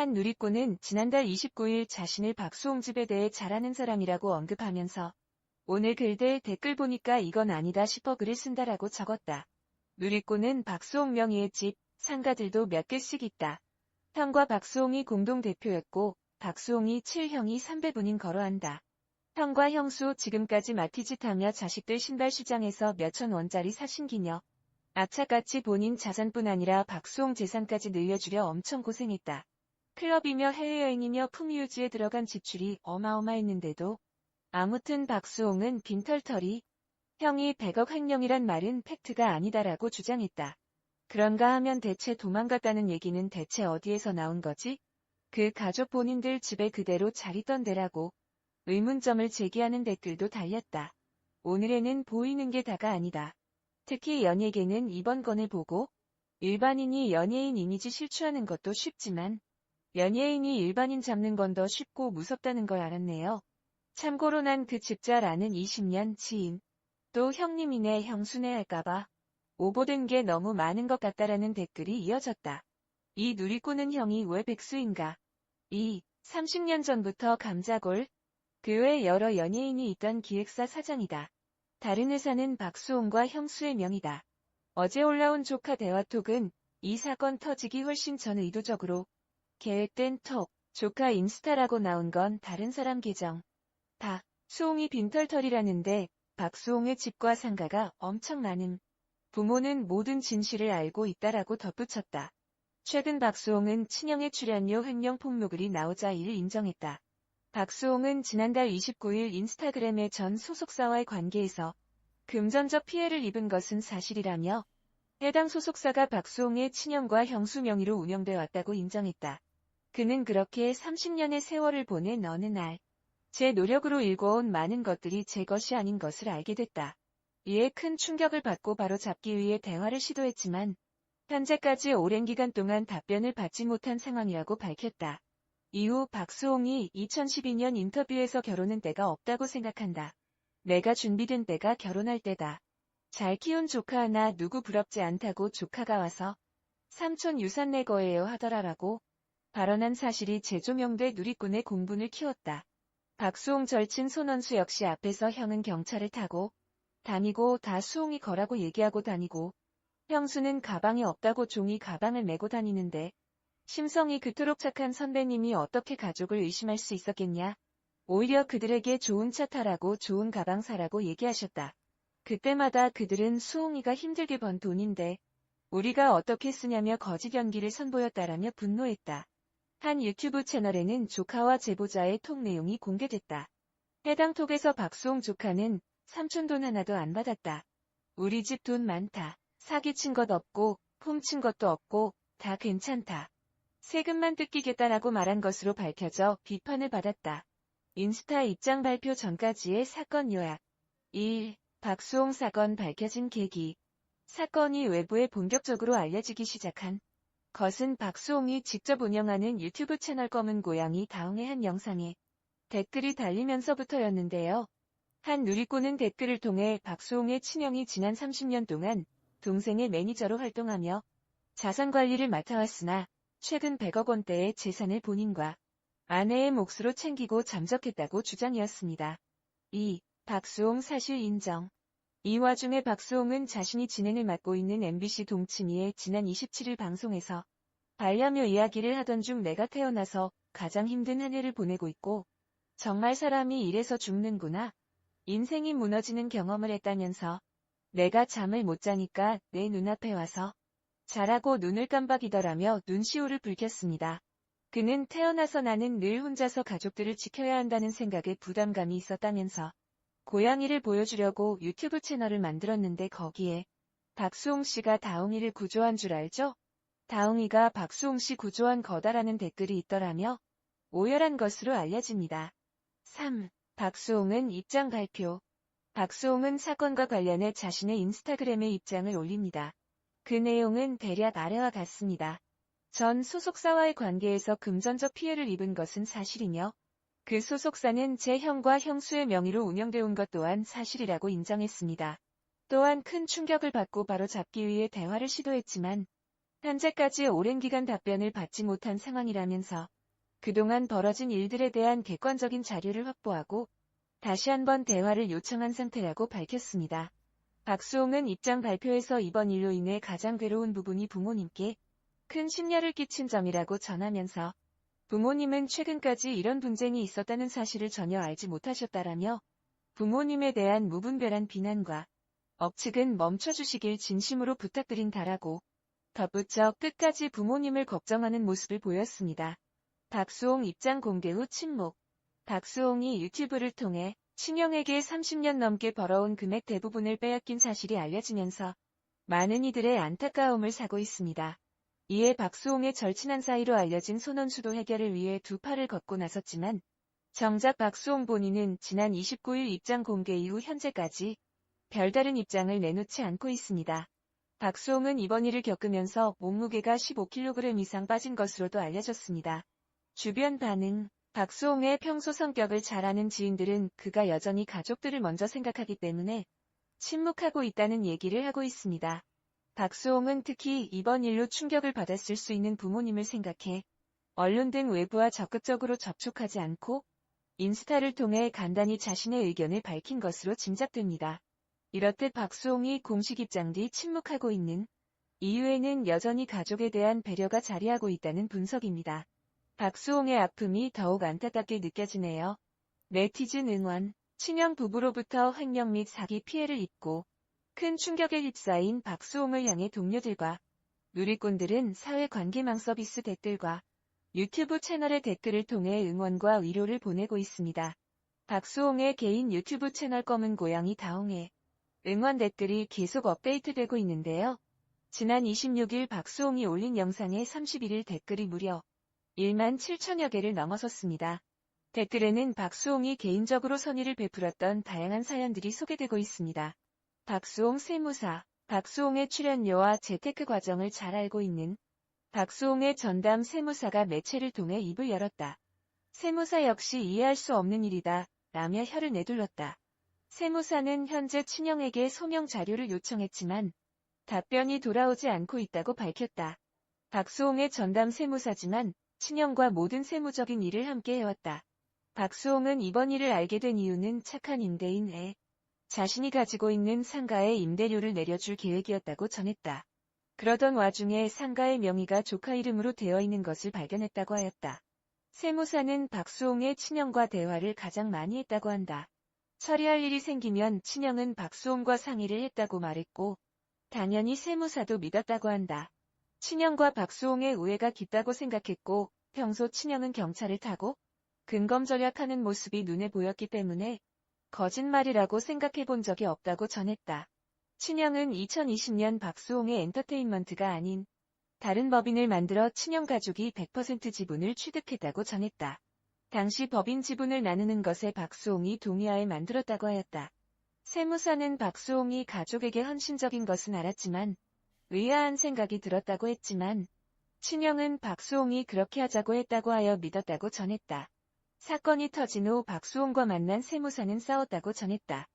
한 누리꾼은 지난달 29일 자신을 박수홍 집에 대해 잘 아는 사람이라고 언급하면서 오늘 글들 댓글 보니까 이건 아니다 싶어 글을 쓴다라고 적었다. 누리꾼은 박수홍 명의의 집, 상가들도 몇 개씩 있다. 형과 박수홍이 공동 대표였고 박수홍이 7형이 3배분인 거로 안다. 형과 형수 지금까지 마티즈 타며 자식들 신발 시장에서 몇천 원짜리 사신 기녀. 악착같이 본인 자산뿐 아니라 박수홍 재산까지 늘려주려 엄청 고생했다. 클럽이며 해외여행이며 품위유지에 들어간 지출이 어마어마했는데도 아무튼 박수홍은 빈털터리. 형이 100억 횡령이란 말은 팩트가 아니다라고 주장했다. 그런가 하면 대체 도망갔다는 얘기는 대체 어디에서 나온 거지? 그 가족 본인들 집에 그대로 잘 있던 데라고 의문점을 제기하는 댓글도 달렸다. 오늘에는 보이는 게 다가 아니다. 특히 연예계는 이번 건을 보고 일반인이 연예인 이미지 실추하는 것도 쉽지만 연예인이 일반인 잡는 건 더 쉽고 무섭다는 걸 알았네요. 참고로 난 그 집잘 아는 20년 지인, 또 형님이네 형수네 할까봐 오보된 게 너무 많은 것 같다라는 댓글이 이어졌다. 이 누리꾼은 형이 왜 백수인가? 30년 전부터 감자골, 그 외 여러 연예인이 있던 기획사 사장이다. 다른 회사는 박수홍과 형수의 명의다. 어제 올라온 조카 대화톡은 이 사건 터지기 훨씬 전 의도적으로 계획된 톡, 조카 인스타라고 나온 건 다른 사람 계정. 수홍이 빈털터리라는데 박수홍의 집과 상가가 엄청 많음. 부모는 모든 진실을 알고 있다라고 덧붙였다. 최근 박수홍은 친형의 출연료 횡령 폭로글이 나오자 이를 인정했다. 박수홍은 지난달 29일 인스타그램의 전 소속사와의 관계에서 금전적 피해를 입은 것은 사실이라며 해당 소속사가 박수홍의 친형과 형수 명의로 운영돼 왔다고 인정했다. 그는 그렇게 30년의 세월을 보낸 어느 날 제 노력으로 일궈온 많은 것들이 제 것이 아닌 것을 알게 됐다. 이에 큰 충격을 받고 바로 잡기 위해 대화를 시도했지만 현재까지 오랜 기간 동안 답변을 받지 못한 상황이라고 밝혔다. 이후 박수홍이 2012년 인터뷰에서 결혼은 때가 없다고 생각한다. 내가 준비된 때가 결혼할 때다. 잘 키운 조카 하나 누구 부럽지 않다고 조카가 와서 삼촌 유산 내 거예요 하더라라고 발언한 사실이 재조명돼 누리꾼의 공분을 키웠다. 박수홍 절친 손원수 역시 앞에서 형은 경찰을 타고 다니고 다 수홍이 거라고 얘기하고 다니고 형수는 가방이 없다고 종이 가방을 메고 다니는데 심성이 그토록 착한 선배님이 어떻게 가족을 의심할 수 있었겠냐. 오히려 그들에게 좋은 차 타라고 좋은 가방 사라고 얘기하셨다. 그때마다 그들은 수홍이가 힘들게 번 돈인데 우리가 어떻게 쓰냐며 거짓 연기를 선보였다라며 분노했다. 한 유튜브 채널에는 조카와 제보자의 톡 내용이 공개됐다. 해당 톡에서 박수홍 조카는 삼촌 돈 하나도 안 받았다. 우리 집 돈 많다. 사기친 것 없고 훔친 것도 없고 다 괜찮다. 세금만 뜯기겠다라고 말한 것으로 밝혀져 비판을 받았다. 인스타 입장 발표 전까지의 사건 요약. 1. 박수홍 사건 밝혀진 계기. 사건이 외부에 본격적으로 알려지기 시작한 것은 박수홍이 직접 운영하는 유튜브 채널 검은 고양이 다홍의 한 영상에 댓글이 달리면서부터였는데요. 한 누리꾼은 댓글을 통해 박수홍의 친형이 지난 30년 동안 동생의 매니저로 활동하며 자산 관리를 맡아왔으나 최근 100억 원대의 재산을 본인과 아내의 몫으로 챙기고 잠적했다고 주장이었습니다. 2. 박수홍 사실 인정. 이 와중에 박수홍은 자신이 진행을 맡고 있는 MBC 동치미의 지난 27일 방송에서 반려묘 이야기를 하던 중 내가 태어나서 가장 힘든 한 해를 보내고 있고 정말 사람이 이래서 죽는구나. 인생이 무너지는 경험을 했다면서 내가 잠을 못 자니까 내 눈앞에 와서 자라고 눈을 깜박이더라며 눈시울을 붉혔습니다. 그는 태어나서 나는 늘 혼자서 가족들을 지켜야 한다는 생각에 부담감이 있었다면서 고양이를 보여주려고 유튜브 채널을 만들었는데 거기에 박수홍 씨가 다홍이를 구조한 줄 알죠? 다홍이가 박수홍 씨 구조한 거다라는 댓글이 있더라며 오열한 것으로 알려집니다. 3. 박수홍은 입장 발표. 박수홍은 사건과 관련해 자신의 인스타그램에 입장을 올립니다. 그 내용은 대략 아래와 같습니다. 전 소속사와의 관계에서 금전적 피해를 입은 것은 사실이며 그 소속사는 제 형과 형수의 명의로 운영돼 온 것 또한 사실이라고 인정했습니다. 또한 큰 충격을 받고 바로 잡기 위해 대화를 시도했지만 현재까지 오랜 기간 답변을 받지 못한 상황이라면서 그동안 벌어진 일들에 대한 객관적인 자료를 확보하고 다시 한번 대화를 요청한 상태라고 밝혔습니다. 박수홍은 입장 발표에서 이번 일로 인해 가장 괴로운 부분이 부모님께 큰 심려를 끼친 점이라고 전하면서 부모님은 최근까지 이런 분쟁이 있었다는 사실을 전혀 알지 못하셨다라며 부모님에 대한 무분별한 비난과 억측은 멈춰주시길 진심으로 부탁드린다라고 덧붙여 끝까지 부모님을 걱정하는 모습을 보였습니다. 박수홍 입장 공개 후 침묵. 박수홍이 유튜브를 통해 친형에게 30년 넘게 벌어온 금액 대부분을 빼앗긴 사실이 알려지면서 많은 이들의 안타까움을 사고 있습니다. 이에 박수홍의 절친한 사이로 알려진 손원수도 해결을 위해 두 팔을 걷고 나섰지만 정작 박수홍 본인은 지난 29일 입장 공개 이후 현재까지 별다른 입장을 내놓지 않고 있습니다. 박수홍은 이번 일을 겪으면서 몸무게가 15kg 이상 빠진 것으로도 알려졌습니다. 주변 반응. 박수홍의 평소 성격을 잘 아는 지인들은 그가 여전히 가족들을 먼저 생각하기 때문에 침묵하고 있다는 얘기를 하고 있습니다. 박수홍은 특히 이번 일로 충격을 받았을 수 있는 부모님을 생각해 언론 등 외부와 적극적으로 접촉하지 않고 인스타를 통해 간단히 자신의 의견을 밝힌 것으로 짐작됩니다. 이렇듯 박수홍이 공식 입장 뒤 침묵하고 있는 이유에는 여전히 가족에 대한 배려가 자리하고 있다는 분석입니다. 박수홍의 아픔이 더욱 안타깝게 느껴지네요. 네티즌 응원. 친형 부부로부터 횡령 및 사기 피해를 입고 큰 충격에 휩싸인 박수홍을 향해 동료들과 누리꾼들은 사회관계망 서비스 댓글과 유튜브 채널의 댓글을 통해 응원과 위로를 보내고 있습니다. 박수홍의 개인 유튜브 채널 검은 고양이 다홍의 응원 댓글이 계속 업데이트되고 있는데요. 지난 26일 박수홍이 올린 영상에 31일 댓글이 무려 1만 7천여 개를 넘어섰습니다. 댓글에는 박수홍이 개인적으로 선의를 베풀었던 다양한 사연들이 소개되고 있습니다. 박수홍 세무사. 박수홍의 출연료와 재테크 과정을 잘 알고 있는 박수홍의 전담 세무사가 매체를 통해 입을 열었다. 세무사 역시 이해할 수 없는 일이다 라며 혀를 내둘렀다. 세무사는 현재 친형에게 소명 자료를 요청했지만 답변이 돌아오지 않고 있다고 밝혔다. 박수홍의 전담 세무사지만 친형과 모든 세무적인 일을 함께 해왔다. 박수홍은 이번 일을 알게 된 이유는 착한 임대인에 자신이 가지고 있는 상가에 임대료를 내려줄 계획이었다고 전했다. 그러던 와중에 상가의 명의가 조카 이름으로 되어 있는 것을 발견했다고 하였다. 세무사는 박수홍의 친형과 대화를 가장 많이 했다고 한다. 처리할 일이 생기면 친형은 박수홍과 상의를 했다고 말했고 당연히 세무사도 믿었다고 한다. 친형과 박수홍의 우애가 깊다고 생각했고 평소 친형은 경찰을 타고 근검절약하는 모습이 눈에 보였기 때문에 거짓말이라고 생각해 본 적이 없다고 전했다. 친형은 2020년 박수홍의 엔터테인먼트가 아닌 다른 법인을 만들어 친형 가족이 100% 지분을 취득했다고 전했다. 당시 법인 지분을 나누는 것에 박수홍이 동의하에 만들었다고 하였다. 세무사는 박수홍이 가족에게 헌신적인 것은 알았지만 의아한 생각이 들었다고 했지만 친형은 박수홍이 그렇게 하자고 했다고 하여 믿었다고 전했다. 사건이 터진 후 박수홍과 만난 세무사는 싸웠다고 전했다.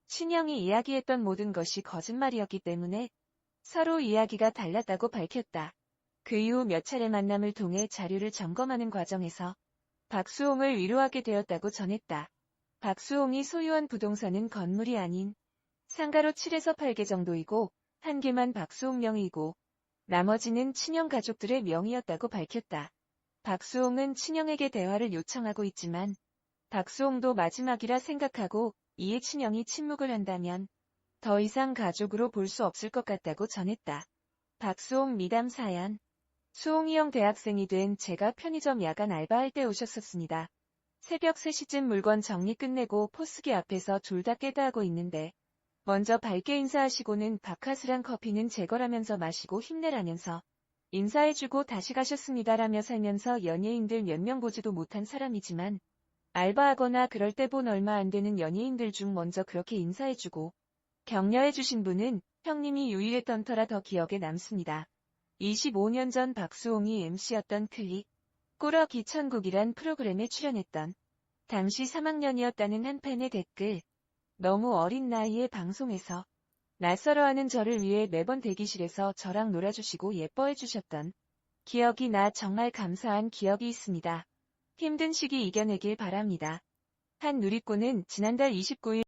친형이 이야기했던 모든 것이 거짓말이었기 때문에 서로 이야기가 달랐다고 밝혔다. 그 이후 몇 차례 만남을 통해 자료를 점검하는 과정에서 박수홍을 위로하게 되었다고 전했다. 박수홍이 소유한 부동산은 건물이 아닌 상가로 7에서 8개 정도이고 한 개만 박수홍 명의이고 나머지는 친형 가족들의 명의였다고 밝혔다. 박수홍은 친형에게 대화를 요청하고 있지만 박수홍도 마지막이라 생각하고 이에 친형이 침묵을 한다면 더 이상 가족으로 볼 수 없을 것 같다고 전했다. 박수홍 미담 사연. 수홍이 형 대학생이 된 제가 편의점 야간 알바할 때 오셨었습니다. 새벽 3시쯤 물건 정리 끝내고 포스기 앞에서 졸다 깨다 하고 있는데 먼저 밝게 인사하시고는 바카스랑 커피는 제 거라면서 마시고 힘내라면서 인사해주고 다시 가셨습니다라며 살면서 연예인들 몇 명 보지도 못한 사람이지만 알바하거나 그럴 때 본 얼마 안 되는 연예인들 중 먼저 그렇게 인사해주고 격려해주신 분은 형님이 유일했던 터라 더 기억에 남습니다. 25년 전 박수홍이 MC였던 클릭 꾸러기 천국이란 프로그램에 출연했던 당시 3학년이었다는 한 팬의 댓글. 너무 어린 나이에 방송에서 낯설어하는 저를 위해 매번 대기실에서 저랑 놀아주시고 예뻐해주셨던 기억이 나 정말 감사한 기억이 있습니다. 힘든 시기 이겨내길 바랍니다. 한 누리꾼은 지난달 29일